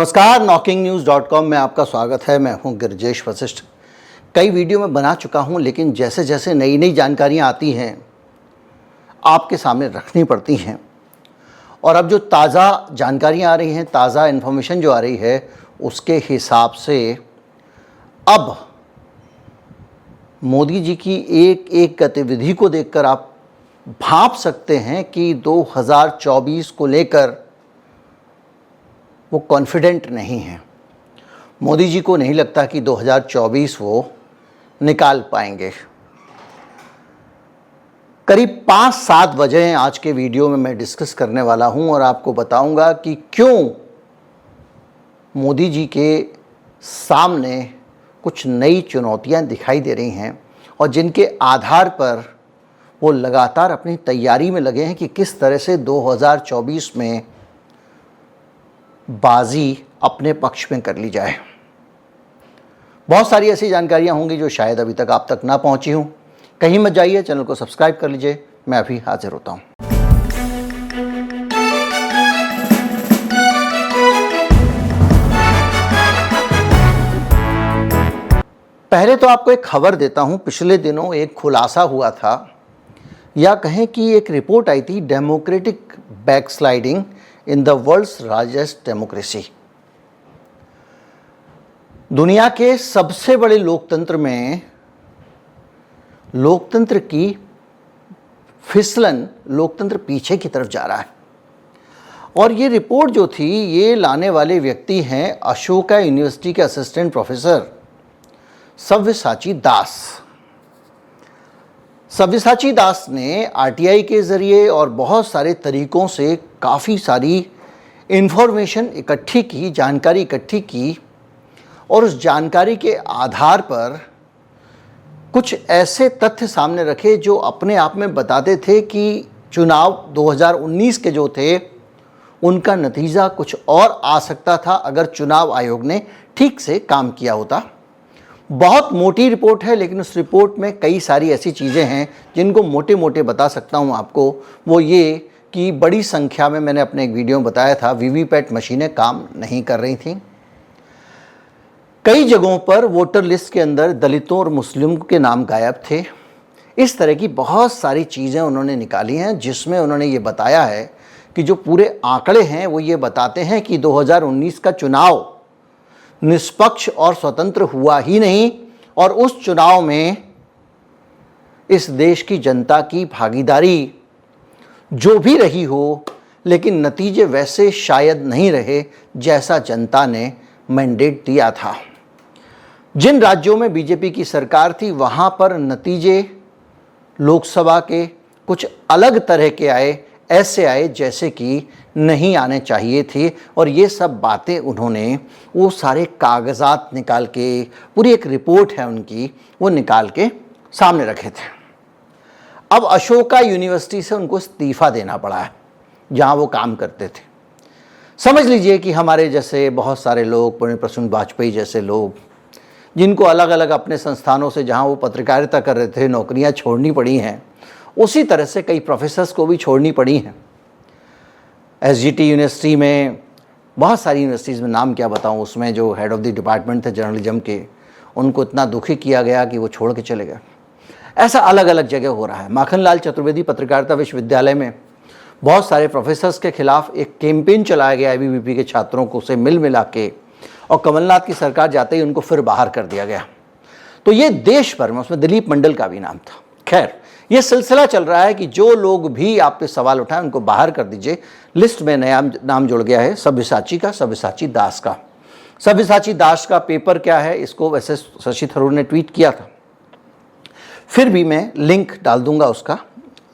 नमस्कार, knocking-news.com में आपका स्वागत है। मैं हूं गिरजेश वशिष्ठ। कई वीडियो में बना चुका हूं, लेकिन जैसे जैसे नई नई जानकारियां आती हैं आपके सामने रखनी पड़ती हैं। और अब जो ताज़ा जानकारियां आ रही हैं, ताज़ा इन्फॉर्मेशन जो आ रही है, उसके हिसाब से अब मोदी जी की एक एक गतिविधि को देखकर आप भांप सकते हैं कि 2024 को लेकर वो कॉन्फिडेंट नहीं हैं। मोदी जी को नहीं लगता कि 2024 वो निकाल पाएंगे। करीब 5-7 वजह आज के वीडियो में मैं डिस्कस करने वाला हूं और आपको बताऊंगा कि क्यों मोदी जी के सामने कुछ नई चुनौतियां दिखाई दे रही हैं और जिनके आधार पर वो लगातार अपनी तैयारी में लगे हैं कि किस तरह से 2024 में बाजी अपने पक्ष में कर ली जाए। बहुत सारी ऐसी जानकारियां होंगी जो शायद अभी तक आप तक ना पहुंची हूं। कहीं मत जाइए, चैनल को सब्सक्राइब कर लीजिए। मैं अभी हाजिर होता हूं। पहले तो आपको एक खबर देता हूं। पिछले दिनों एक खुलासा हुआ था, या कहें कि एक रिपोर्ट आई थी, democratic backsliding in the world's largest democracy. दुनिया के सबसे बड़े लोकतंत्र में लोकतंत्र की फिसलन, लोकतंत्र पीछे की तरफ जा रहा है। और ये रिपोर्ट जो थी, ये लाने वाले व्यक्ति हैं अशोका यूनिवर्सिटी के असिस्टेंट प्रोफेसर सव्यसाची दास। सव्यसाची दास ने आरटीआई के ज़रिए और बहुत सारे तरीक़ों से काफ़ी सारी इन्फॉर्मेशन इकट्ठी की, जानकारी इकट्ठी की, और उस जानकारी के आधार पर कुछ ऐसे तथ्य सामने रखे जो अपने आप में बताते थे कि चुनाव 2019 के जो थे उनका नतीजा कुछ और आ सकता था अगर चुनाव आयोग ने ठीक से काम किया होता। बहुत मोटी रिपोर्ट है, लेकिन उस रिपोर्ट में कई सारी ऐसी चीज़ें हैं जिनको मोटे मोटे बता सकता हूं आपको। वो ये कि बड़ी संख्या में, मैंने अपने एक वीडियो में बताया था, वीवीपैट मशीनें काम नहीं कर रही थीं। कई जगहों पर वोटर लिस्ट के अंदर दलितों और मुस्लिमों के नाम गायब थे। इस तरह की बहुत सारी चीज़ें उन्होंने निकाली हैं, जिसमें उन्होंने ये बताया है कि जो पूरे आंकड़े हैं वो ये बताते हैं कि 2019 का चुनाव निष्पक्ष और स्वतंत्र हुआ ही नहीं, और उस चुनाव में इस देश की जनता की भागीदारी जो भी रही हो, लेकिन नतीजे वैसे शायद नहीं रहे जैसा जनता ने मैंडेट दिया था। जिन राज्यों में बीजेपी की सरकार थी, वहाँ पर नतीजे लोकसभा के कुछ अलग तरह के आए, ऐसे आए जैसे कि नहीं आने चाहिए थे। और ये सब बातें उन्होंने वो सारे कागजात निकाल के, पूरी एक रिपोर्ट है उनकी, वो निकाल के सामने रखे थे। अब अशोका यूनिवर्सिटी से उनको इस्तीफ़ा देना पड़ा है, जहाँ वो काम करते थे। समझ लीजिए कि हमारे जैसे बहुत सारे लोग, प्रणब प्रसून वाजपेयी जैसे लोग, जिनको अलग अलग अपने संस्थानों से जहाँ वो पत्रकारिता कर रहे थे नौकरियाँ छोड़नी पड़ी हैं, उसी तरह से कई प्रोफेसर्स को भी छोड़नी पड़ी हैं। एसजीटी यूनिवर्सिटी में, बहुत सारी यूनिवर्सिटीज़ में, नाम क्या बताऊं, उसमें जो हेड ऑफ़ द डिपार्टमेंट थे जर्नलिज्म के, उनको इतना दुखी किया गया कि वो छोड़ के चले गए। ऐसा अलग अलग जगह हो रहा है। माखनलाल चतुर्वेदी पत्रकारिता विश्वविद्यालय में बहुत सारे प्रोफेसर्स के खिलाफ एक कैंपेन चलाया गया एबीवीपी के छात्रों को से मिला के, और कमलनाथ की सरकार जाते ही उनको फिर बाहर कर दिया गया। तो ये देश भर में, उसमें दिलीप मंडल का भी नाम था। खैर, ये सिलसिला चल रहा है कि जो लोग भी आप पे सवाल उठाएं उनको बाहर कर दीजिए। लिस्ट में नया नाम जुड़ गया है सव्यसाची का, सव्यसाची दास का। सव्यसाची दास का पेपर क्या है, इसको वैसे शशि थरूर ने ट्वीट किया था, फिर भी मैं लिंक डाल दूंगा उसका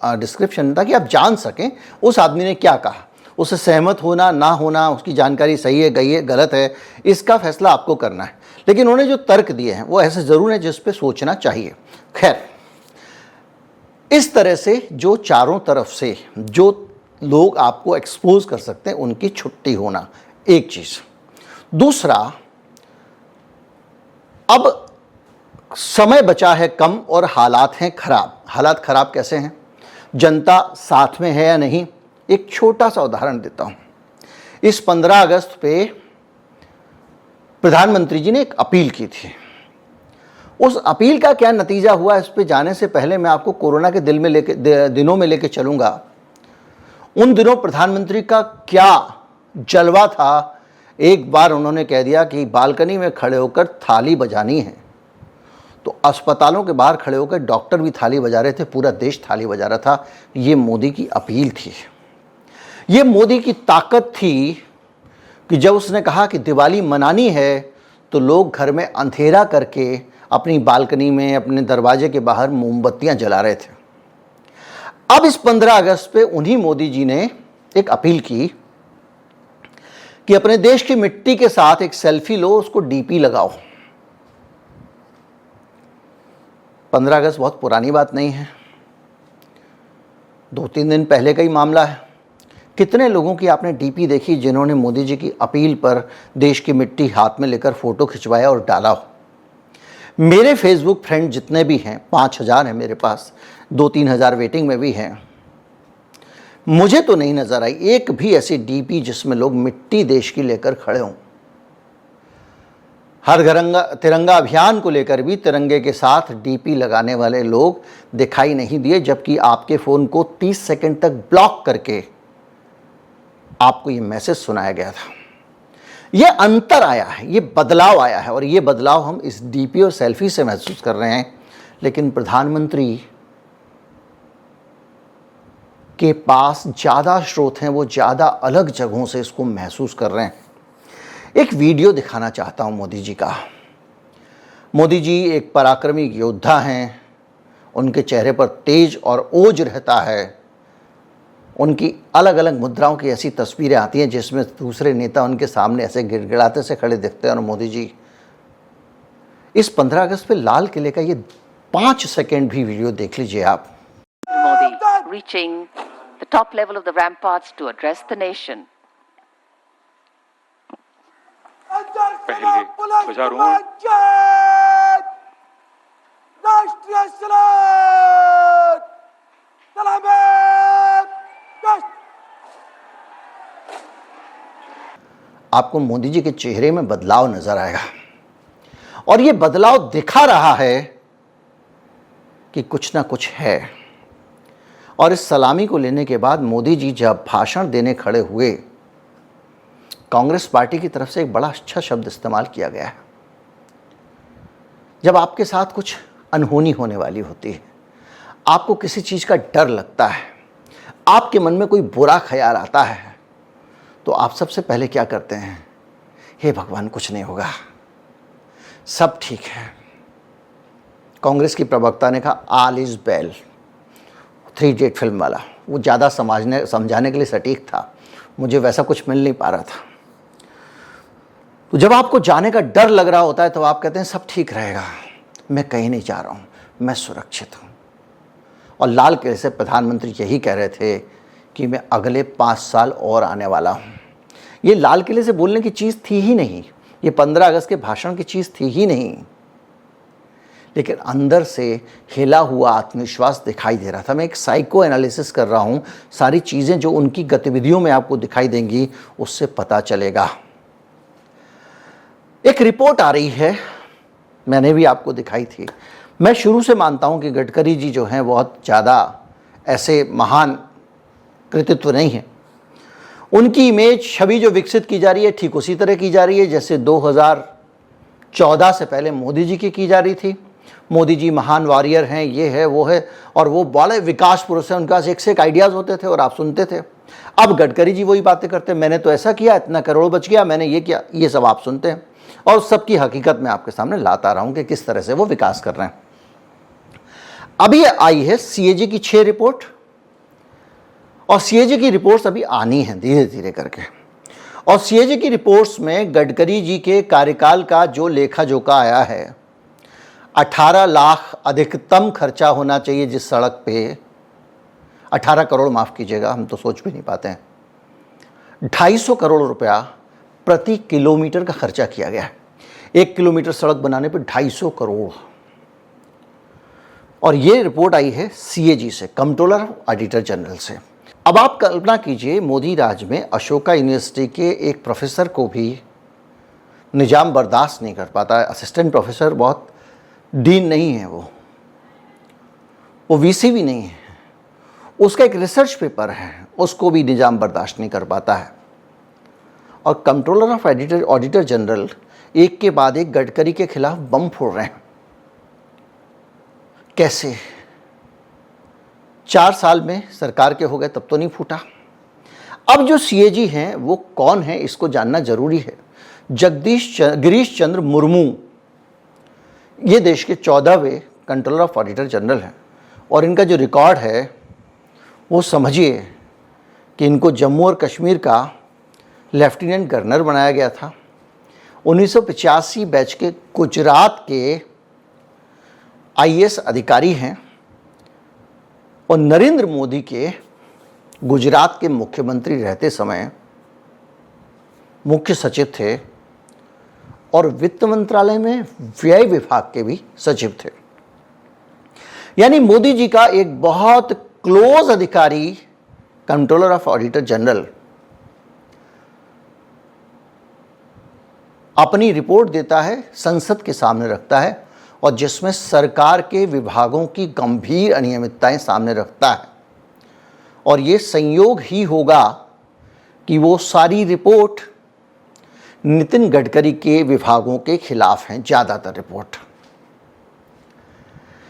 डिस्क्रिप्शन में, ताकि आप जान सकें उस आदमी ने क्या कहा। उससे सहमत होना ना होना, उसकी जानकारी सही है, गई है, गलत है, इसका फैसला आपको करना है। लेकिन उन्होंने जो तर्क दिए हैं वो ऐसे ज़रूर है जिस पे सोचना चाहिए। खैर, इस तरह से जो चारों तरफ से जो लोग आपको एक्सपोज कर सकते हैं, उनकी छुट्टी होना एक चीज़। दूसरा, अब समय बचा है कम और हालात हैं खराब। हालात खराब कैसे हैं? जनता साथ में है या नहीं? एक छोटा सा उदाहरण देता हूं। इस 15 अगस्त पे प्रधानमंत्री जी ने एक अपील की थी। उस अपील का क्या नतीजा हुआ, इस पे जाने से पहले मैं आपको कोरोना के दिनों में लेके चलूंगा। उन दिनों प्रधानमंत्री का क्या जलवा था। एक बार उन्होंने कह दिया कि बालकनी में खड़े होकर थाली बजानी है, तो अस्पतालों के बाहर खड़े होकर डॉक्टर भी थाली बजा रहे थे, पूरा देश थाली बजा रहा था। ये मोदी की अपील थी, ये मोदी की ताकत थी कि जब उसने कहा कि दिवाली मनानी है तो लोग घर में अंधेरा करके अपनी बालकनी में, अपने दरवाजे के बाहर मोमबत्तियां जला रहे थे। अब इस 15 अगस्त पे उन्हीं मोदी जी ने एक अपील की कि अपने देश की मिट्टी के साथ एक सेल्फी लो, उसको डीपी लगाओ। 15 अगस्त बहुत पुरानी बात नहीं है, 2-3 दिन पहले का ही मामला है। कितने लोगों की आपने डीपी देखी जिन्होंने मोदी जी की अपील पर देश की मिट्टी हाथ में लेकर फोटो खिंचवाया और डाला हो? मेरे फेसबुक फ्रेंड जितने भी हैं, 5,000 हैं मेरे पास, 2-3 हज़ार वेटिंग में भी हैं, मुझे तो नहीं नजर आई एक भी ऐसी डीपी जिसमें लोग मिट्टी देश की लेकर खड़े हों। हर तिरंगा अभियान को लेकर भी तिरंगे के साथ डीपी लगाने वाले लोग दिखाई नहीं दिए, जबकि आपके फ़ोन को 30 सेकंड तक ब्लॉक करके आपको ये मैसेज सुनाया गया था। ये अंतर आया है, ये बदलाव आया है, और ये बदलाव हम इस डीपी और सेल्फी से महसूस कर रहे हैं। लेकिन प्रधानमंत्री के पास ज़्यादा स्रोत हैं, वो ज़्यादा अलग जगहों से इसको महसूस कर रहे हैं। एक वीडियो दिखाना चाहता हूं मोदी जी का। मोदी जी एक पराक्रमी योद्धा हैं, उनके चेहरे पर तेज और ओज रहता है। उनकी अलग अलग मुद्राओं की ऐसी तस्वीरें आती हैं जिसमें दूसरे नेता उनके सामने ऐसे गिड़गिड़ाते से खड़े दिखते हैं, और मोदी जी इस 15 अगस्त पे लाल किले का ये 5 सेकंड भी वीडियो देख लीजिए आप। Modi reaching the top level of the ramparts to address the nation. पहले ध्वजारोहण, राष्ट्रीय सलाम, आपको मोदी जी के चेहरे में बदलाव नजर आएगा, और ये बदलाव दिखा रहा है कि कुछ ना कुछ है। और इस सलामी को लेने के बाद मोदी जी जब भाषण देने खड़े हुए, कांग्रेस पार्टी की तरफ से एक बड़ा अच्छा शब्द इस्तेमाल किया गया है। जब आपके साथ कुछ अनहोनी होने वाली होती है, आपको किसी चीज़ का डर लगता है, आपके मन में कोई बुरा ख्याल आता है, तो आप सबसे पहले क्या करते हैं? हे भगवान, कुछ नहीं होगा, सब ठीक है। कांग्रेस की प्रवक्ता ने कहा all is well, 3 idiot film वाला, वो ज़्यादा समझाने के लिए सटीक था, मुझे वैसा कुछ मिल नहीं पा रहा था। तो जब आपको जाने का डर लग रहा होता है तो आप कहते हैं सब ठीक रहेगा, मैं कहीं नहीं जा रहा हूँ, मैं सुरक्षित हूँ। और लाल किले से प्रधानमंत्री यही कह रहे थे कि मैं अगले 5 साल और आने वाला हूँ। ये लाल किले से बोलने की चीज़ थी ही नहीं, ये 15 अगस्त के भाषण की चीज़ थी ही नहीं, लेकिन अंदर से हिला हुआ आत्मविश्वास दिखाई दे रहा था। मैं एक साइको एनालिसिस कर रहा हूँ, सारी चीज़ें जो उनकी गतिविधियों में आपको दिखाई देंगी उससे पता चलेगा। एक रिपोर्ट आ रही है, मैंने भी आपको दिखाई थी। मैं शुरू से मानता हूँ कि गडकरी जी जो हैं बहुत ज़्यादा ऐसे महान कृतित्व नहीं है। उनकी इमेज, छवि जो विकसित की जा रही है, ठीक उसी तरह की जा रही है जैसे 2014 से पहले मोदी जी की जा रही थी। मोदी जी महान वॉरियर हैं, ये है वो है, और वो बड़े विकास पुरुष हैं, उनके पास एक से एक आइडियाज़ होते थे और आप सुनते थे। अब गडकरी जी वही बातें करते हैं, मैंने तो ऐसा किया, इतना करोड़ बच गया, मैंने ये किया, ये सब आप सुनते हैं, और सबकी हकीकत मैं आपके सामने लाता रहा हूँ कि किस तरह से वो विकास कर रहे हैं। अभी आई है सीएजी की 6 रिपोर्ट, और सीएजी की रिपोर्ट्स अभी आनी है धीरे धीरे करके। और सीएजी की रिपोर्ट्स में गडकरी जी के कार्यकाल का जो लेखा जोखा आया है, 18 लाख अधिकतम खर्चा होना चाहिए जिस सड़क पे, 18 करोड़ माफ़ कीजिएगा, हम तो सोच भी नहीं पाते हैं, 250 करोड़ रुपया प्रति किलोमीटर का खर्चा किया गया है। 1 किलोमीटर सड़क बनाने पे 250 करोड़। और ये रिपोर्ट आई है सीएजी से, कंट्रोलर ऑडिटर जनरल से। अब आप कल्पना कीजिए, मोदी राज में अशोका यूनिवर्सिटी के एक प्रोफेसर को भी निजाम बर्दाश्त नहीं कर पाता। असिस्टेंट प्रोफेसर बहुत डीन नहीं है, वो वीसी भी नहीं है, उसका एक रिसर्च पेपर है, उसको भी निजाम बर्दाश्त नहीं कर पाता है। और कंट्रोलर ऑफ ऑडिटर जनरल एक के बाद एक गडकरी के खिलाफ बम फोड़ रहे हैं। कैसे? 4 साल में सरकार के हो गए तब तो नहीं फूटा। अब जो सीएजी हैं वो कौन है, इसको जानना जरूरी है। गिरीश चंद्र मुर्मू ये देश के 14वें कंट्रोलर ऑफ ऑडिटर जनरल हैं और इनका जो रिकॉर्ड है वो समझिए कि इनको जम्मू और कश्मीर का लेफ्टिनेंट गवर्नर बनाया गया था। 1985 बैच के गुजरात के आईएएस अधिकारी हैं और नरेंद्र मोदी के गुजरात के मुख्यमंत्री रहते समय मुख्य सचिव थे और वित्त मंत्रालय में व्यय विभाग के भी सचिव थे। यानी मोदी जी का एक बहुत क्लोज अधिकारी कंट्रोलर ऑफ ऑडिटर जनरल अपनी रिपोर्ट देता है, संसद के सामने रखता है और जिसमें सरकार के विभागों की गंभीर अनियमितताएं सामने रखता है। और ये संयोग ही होगा कि वो सारी रिपोर्ट नितिन गडकरी के विभागों के खिलाफ हैं, ज़्यादातर रिपोर्ट।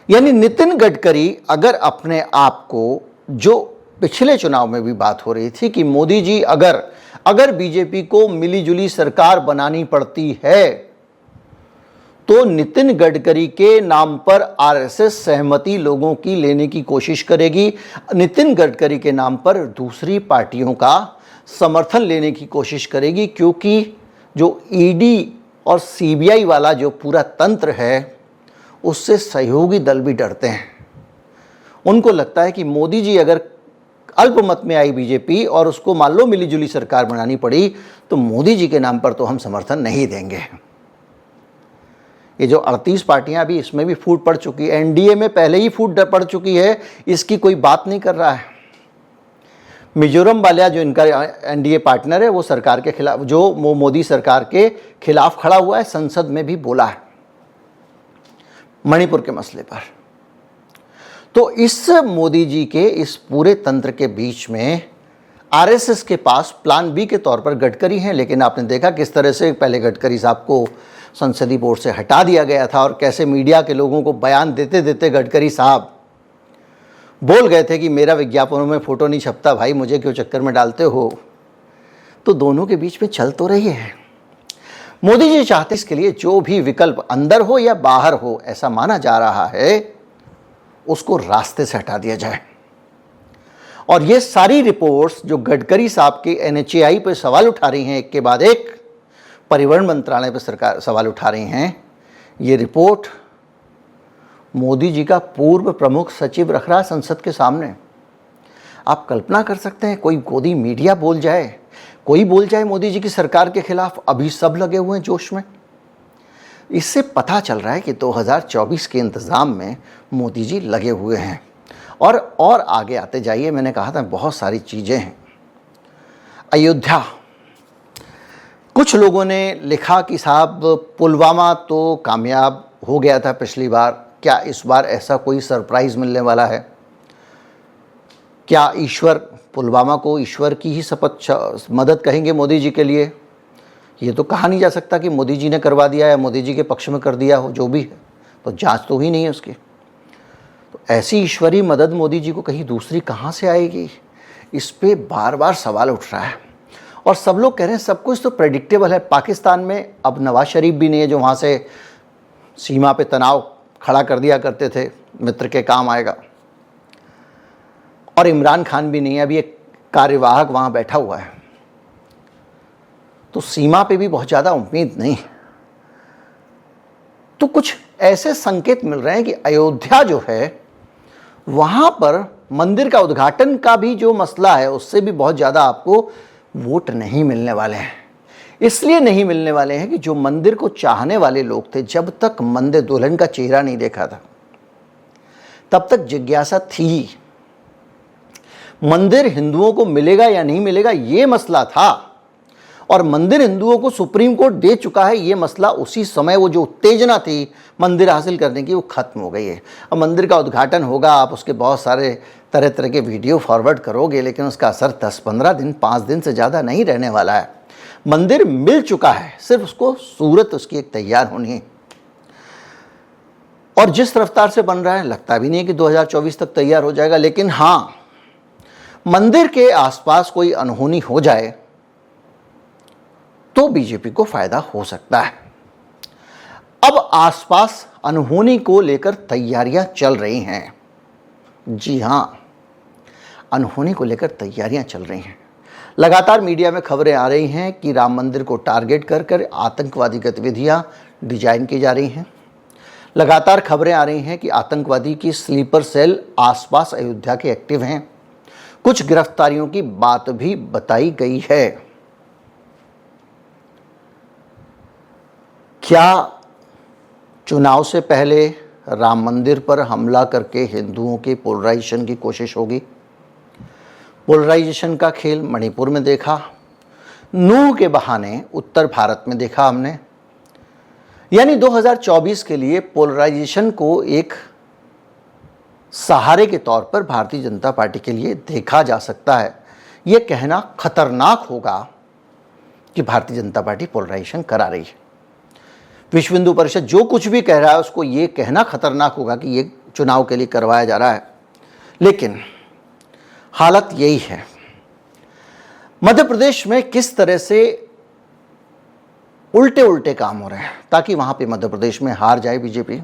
यानी नितिन गडकरी अगर अपने आप को, जो पिछले चुनाव में भी बात हो रही थी कि मोदी जी अगर बीजेपी को मिलीजुली सरकार बनानी पड़ती है तो नितिन गडकरी के नाम पर आरएसएस सहमति लोगों की लेने की कोशिश करेगी, नितिन गडकरी के नाम पर दूसरी पार्टियों का समर्थन लेने की कोशिश करेगी, क्योंकि जो ईडी और सीबीआई वाला जो पूरा तंत्र है उससे सहयोगी दल भी डरते हैं। उनको लगता है कि मोदी जी अगर अल्पमत में आई बीजेपी और उसको मान लो मिलीजुली सरकार बनानी पड़ी तो मोदी जी के नाम पर तो हम समर्थन नहीं देंगे। ये जो 38 पार्टियां भी, इसमें भी फूट पड़ चुकी है, एनडीए में पहले ही फूट पड़ चुकी है, इसकी कोई बात नहीं कर रहा है। मिजोरम वाला जो इनका एनडीए पार्टनर है वो सरकार के खिलाफ, जो मोदी सरकार के खिलाफ खड़ा हुआ है, संसद में भी बोला है मणिपुर के मसले पर। तो इस मोदी जी के इस पूरे तंत्र के बीच में आरएसएस के पास प्लान बी के तौर पर गडकरी हैं, लेकिन आपने देखा किस तरह से पहले गडकरी साहब को संसदीय बोर्ड से हटा दिया गया था और कैसे मीडिया के लोगों को बयान देते देते गडकरी साहब बोल गए थे कि मेरा विज्ञापनों में फोटो नहीं छपता, भाई मुझे क्यों चक्कर में डालते हो। तो दोनों के बीच में चल तो रही है। मोदी जी चाहते इसके लिए जो भी विकल्प अंदर हो या बाहर हो, ऐसा माना जा रहा है, उसको रास्ते से हटा दिया जाए। और ये सारी रिपोर्ट्स जो गडकरी साहब के एनएचएआई पर सवाल उठा रही हैं, एक के बाद एक परिवहन मंत्रालय पर सरकार सवाल उठा रही हैं, ये रिपोर्ट मोदी जी का पूर्व प्रमुख सचिव रख रहा है संसद के सामने। आप कल्पना कर सकते हैं कोई गोदी मीडिया बोल जाए, कोई बोल जाए मोदी जी की सरकार के खिलाफ, अभी सब लगे हुए हैं जोश में। इससे पता चल रहा है कि 2024 के इंतज़ाम में मोदी जी लगे हुए हैं। और आगे आते जाइए, मैंने कहा था बहुत सारी चीज़ें हैं। अयोध्या, कुछ लोगों ने लिखा कि साहब पुलवामा तो कामयाब हो गया था पिछली बार, क्या इस बार ऐसा कोई सरप्राइज़ मिलने वाला है? क्या ईश्वर, पुलवामा को ईश्वर की ही मदद कहेंगे मोदी जी के लिए? ये तो कहा नहीं जा सकता कि मोदी जी ने करवा दिया या मोदी जी के पक्ष में कर दिया हो, जो भी है, तो जांच तो ही नहीं है उसकी। तो ऐसी ईश्वरीय मदद मोदी जी को कहीं दूसरी कहाँ से आएगी? इस पे बार बार सवाल उठ रहा है और सब लोग कह रहे हैं सब कुछ तो प्रेडिक्टेबल है। पाकिस्तान में अब नवाज शरीफ भी नहीं है जो वहाँ से सीमा पे तनाव खड़ा कर दिया करते थे, मित्र के काम आएगा। और इमरान खान भी नहीं है, अभी एक कार्यवाहक वहाँ बैठा हुआ है। तो सीमा पे भी बहुत ज़्यादा उम्मीद नहीं। तो कुछ ऐसे संकेत मिल रहे हैं कि अयोध्या जो है वहाँ पर मंदिर का उद्घाटन का भी जो मसला है उससे भी बहुत ज़्यादा आपको वोट नहीं मिलने वाले हैं। इसलिए नहीं मिलने वाले हैं कि जो मंदिर को चाहने वाले लोग थे, जब तक मंदिर दुल्हन का चेहरा नहीं देखा था तब तक जिज्ञासा थी। मंदिर हिंदुओं को मिलेगा या नहीं मिलेगा ये मसला था और मंदिर हिंदुओं को सुप्रीम कोर्ट दे चुका है, ये मसला उसी समय वो जो उत्तेजना थी मंदिर हासिल करने की वो खत्म हो गई है। अब मंदिर का उद्घाटन होगा, आप उसके बहुत सारे तरह तरह के वीडियो फॉरवर्ड करोगे, लेकिन उसका असर 10-15 दिन 5 दिन से ज़्यादा नहीं रहने वाला है। मंदिर मिल चुका है, सिर्फ उसको सूरत उसकी एक तैयार होनी है। और जिस रफ्तार से बन रहा है लगता भी नहीं कि 2024 तक तैयार हो जाएगा। लेकिन हाँ, मंदिर के आसपास कोई अनहोनी हो जाए तो बीजेपी को फायदा हो सकता है। अब आसपास अनहोनी को लेकर तैयारियां चल रही हैं। जी हां, अनहोनी को लेकर तैयारियां चल रही हैं। लगातार मीडिया में खबरें आ रही हैं कि राम मंदिर को टारगेट कर कर आतंकवादी गतिविधियां डिजाइन की जा रही हैं। लगातार खबरें आ रही हैं कि आतंकवादी की स्लीपर सेल आसपास अयोध्या के एक्टिव हैं। कुछ गिरफ्तारियों की बात भी बताई गई है। क्या चुनाव से पहले राम मंदिर पर हमला करके हिंदुओं के पोलराइजेशन की कोशिश होगी? पोलराइजेशन का खेल मणिपुर में देखा, नूह के बहाने उत्तर भारत में देखा हमने। यानी 2024 के लिए पोलराइजेशन को एक सहारे के तौर पर भारतीय जनता पार्टी के लिए देखा जा सकता है। यह कहना खतरनाक होगा कि भारतीय जनता पार्टी पोलराइजेशन करा रही है। विश्व हिंदू परिषद जो कुछ भी कह रहा है उसको ये कहना खतरनाक होगा कि ये चुनाव के लिए करवाया जा रहा है। लेकिन हालत यही है। मध्य प्रदेश में किस तरह से उल्टे उल्टे काम हो रहे हैं ताकि वहां पे मध्य प्रदेश में हार जाए बीजेपी,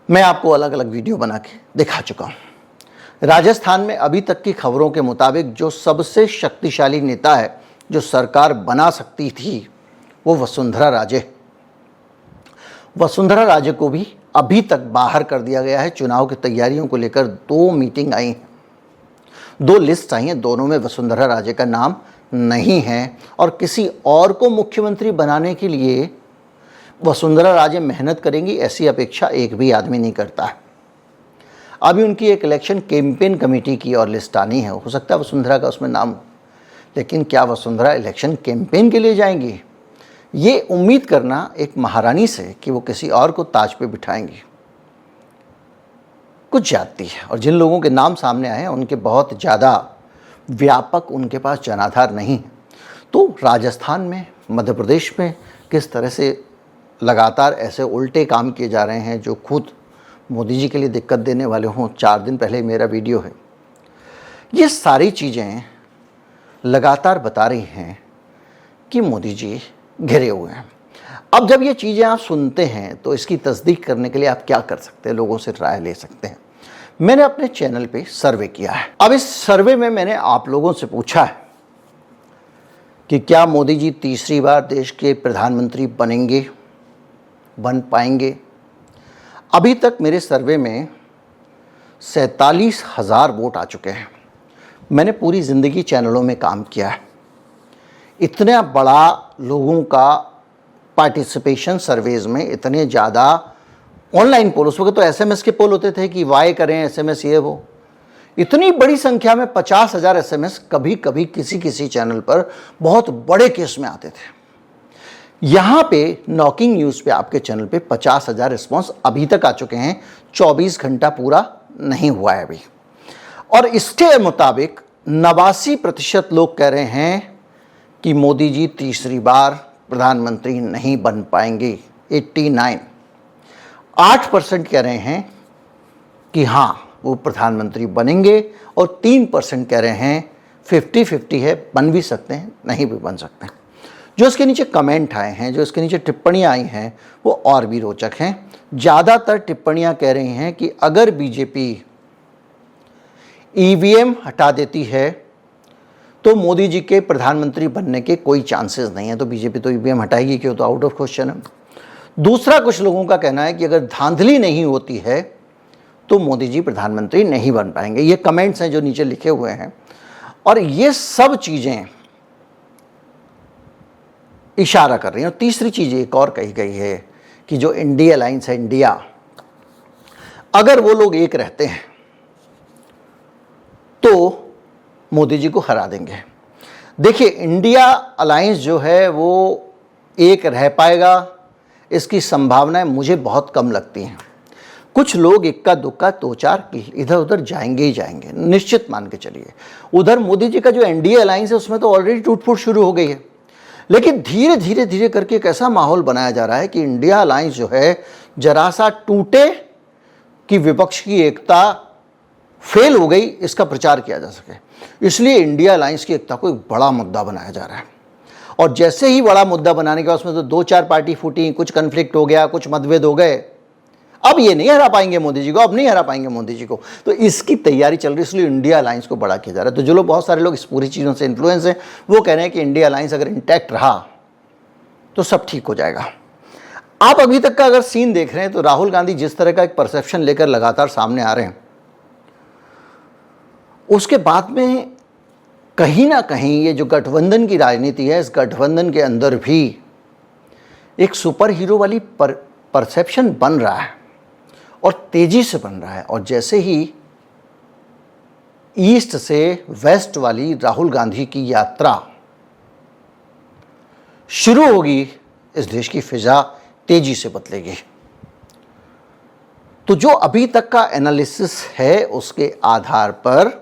मैं आपको अलग अलग वीडियो बना के दिखा चुका हूं। राजस्थान में अभी तक की खबरों के मुताबिक जो सबसे शक्तिशाली नेता है जो सरकार बना सकती थी वो वसुंधरा राजे। वसुंधरा राजे को भी अभी तक बाहर कर दिया गया है। चुनाव की तैयारियों को लेकर 2 मीटिंग आई, 2 लिस्ट आई हैं, दोनों में वसुंधरा राजे का नाम नहीं है। और किसी और को मुख्यमंत्री बनाने के लिए वसुंधरा राजे मेहनत करेंगी ऐसी अपेक्षा एक भी आदमी नहीं करता है। अभी उनकी एक इलेक्शन कैंपेन कमेटी की और लिस्ट आनी है, हो सकता है वसुंधरा का उसमें नाम हो, लेकिन क्या वसुंधरा इलेक्शन कैंपेन के लिए जाएंगी? ये उम्मीद करना एक महारानी से कि वो किसी और को ताज पे बिठाएंगी कुछ जाती है। और जिन लोगों के नाम सामने आए हैं उनके बहुत ज़्यादा व्यापक उनके पास जनाधार नहीं है। तो राजस्थान में, मध्य प्रदेश में किस तरह से लगातार ऐसे उल्टे काम किए जा रहे हैं जो खुद मोदी जी के लिए दिक्कत देने वाले हों। 4 दिन पहले मेरा वीडियो है। ये सारी चीज़ें लगातार बता रही हैं कि मोदी जी घिरे हुए हैं। अब जब ये चीज़ें आप सुनते हैं तो इसकी तस्दीक करने के लिए आप क्या कर सकते हैं? लोगों से राय ले सकते हैं। मैंने अपने चैनल पे सर्वे किया है। अब इस सर्वे में मैंने आप लोगों से पूछा है कि क्या मोदी जी तीसरी बार देश के प्रधानमंत्री बन पाएंगे? अभी तक मेरे सर्वे में 47,000 वोट आ चुके हैं। मैंने पूरी ज़िंदगी चैनलों में काम किया है। इतना बड़ा लोगों का पार्टिसिपेशन सर्वेज में, इतने ज़्यादा ऑनलाइन पोल, उस वक्त तो SMS के पोल होते थे कि वाई करें SMS ये वो, इतनी बड़ी संख्या में 50,000 SMS कभी कभी किसी चैनल पर बहुत बड़े केस में आते थे। यहाँ पे नॉकिंग न्यूज़ पे आपके चैनल पे 50,000 रिस्पॉन्स अभी तक आ चुके हैं। 24 घंटा पूरा नहीं हुआ है अभी। और इसके मुताबिक 89% लोग कह रहे हैं कि मोदी जी तीसरी बार प्रधानमंत्री नहीं बन पाएंगे। 89। 8% कह रहे हैं कि हाँ वो प्रधानमंत्री बनेंगे और 3% कह रहे हैं 50-50 है, बन भी सकते हैं नहीं भी बन सकते हैं। जो इसके नीचे कमेंट आए हैं, जो इसके नीचे टिप्पणियाँ आई हैं वो और भी रोचक हैं। ज़्यादातर टिप्पणियाँ कह रही हैं कि अगर बीजेपी EVM हटा देती है तो मोदी जी के प्रधानमंत्री बनने के कोई चांसेस नहीं है। तो बीजेपी तो EVM हटाएगी क्यों? तो आउट ऑफ क्वेश्चन है। दूसरा, कुछ लोगों का कहना है कि अगर धांधली नहीं होती है तो मोदी जी प्रधानमंत्री नहीं बन पाएंगे। ये कमेंट्स हैं जो नीचे लिखे हुए हैं। और ये सब चीज़ें इशारा कर रही हैं। और तीसरी चीज़ एक और कही गई है कि जो इंडिया अलायंस है, इंडिया, अगर वो लोग एक रहते हैं तो मोदी जी को हरा देंगे। देखिए, इंडिया अलायंस जो है वो एक रह पाएगा, इसकी संभावनाएं मुझे बहुत कम लगती हैं। कुछ लोग इक्का दुक्का दो चार इधर उधर जाएंगे ही जाएंगे, निश्चित मान के चलिए। उधर मोदी जी का जो एनडीए अलायंस है उसमें तो ऑलरेडी टूट-फूट शुरू हो गई है, लेकिन धीरे धीरे धीरे करके एक ऐसा माहौल बनाया जा रहा है कि इंडिया अलायंस जो है जरा सा टूटे कि विपक्ष की एकता फेल हो गई, इसका प्रचार किया जा सके। इसलिए इंडिया अलायंस की एकता को एक बड़ा मुद्दा बनाया जा रहा है। और जैसे ही बड़ा मुद्दा बनाने के बाद उसमें तो दो चार पार्टी फूटी, कुछ कन्फ्लिक्ट हो गया, कुछ मतभेद हो गए, अब ये नहीं हरा पाएंगे मोदी जी को, अब नहीं हरा पाएंगे मोदी जी को। तो इसकी तैयारी चल रही है, इसलिए इंडिया अलायंस को बड़ा किया जा रहा है। तो जो लोग, बहुत सारे लोग इस पूरी चीज़ों से इन्फ्लुएंस हैं, वो कह रहे हैं कि इंडिया अलायंस अगर इंटैक्ट रहा तो सब ठीक हो जाएगा। आप अभी तक का अगर सीन देख रहे हैं तो राहुल गांधी जिस तरह का एक परसेप्शन लेकर लगातार सामने आ रहे हैं, उसके बाद में कहीं ना कहीं ये जो गठबंधन की राजनीति है, इस गठबंधन के अंदर भी एक सुपर हीरो वाली परसेप्शन बन रहा है और तेजी से बन रहा है। और जैसे ही ईस्ट से वेस्ट वाली राहुल गांधी की यात्रा शुरू होगी, इस देश की फिजा तेजी से बदलेगी। तो जो अभी तक का एनालिसिस है उसके आधार पर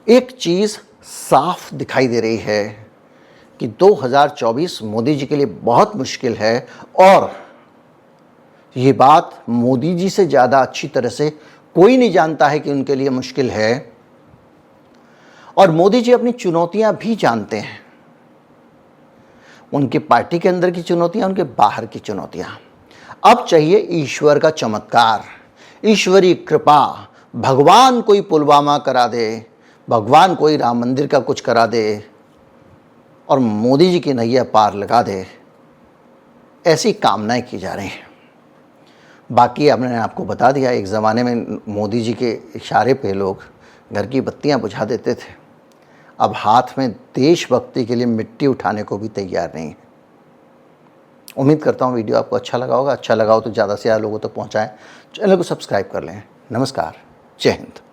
एक चीज साफ दिखाई दे रही है कि 2024 मोदी जी के लिए बहुत मुश्किल है। और ये बात मोदी जी से ज़्यादा अच्छी तरह से कोई नहीं जानता है कि उनके लिए मुश्किल है। और मोदी जी अपनी चुनौतियां भी जानते हैं, उनकी पार्टी के अंदर की चुनौतियां, उनके बाहर की चुनौतियां। अब चाहिए ईश्वर का चमत्कार, ईश्वरीय कृपा। भगवान कोई पुलवामा करा दे, भगवान कोई राम मंदिर का कुछ करा दे और मोदी जी की नैया पार लगा दे, ऐसी कामनाएं की जा रही हैं। बाकी मैंने आपको बता दिया, एक ज़माने में मोदी जी के इशारे पे लोग घर की बत्तियां बुझा देते थे, अब हाथ में देशभक्ति के लिए मिट्टी उठाने को भी तैयार नहीं है। उम्मीद करता हूँ वीडियो आपको अच्छा लगा होगा। अच्छा लगा हो तो ज़्यादा से ज़्यादा लोगों तक पहुँचाएँ, चैनल को सब्सक्राइब कर लें। नमस्कार, जय हिंद।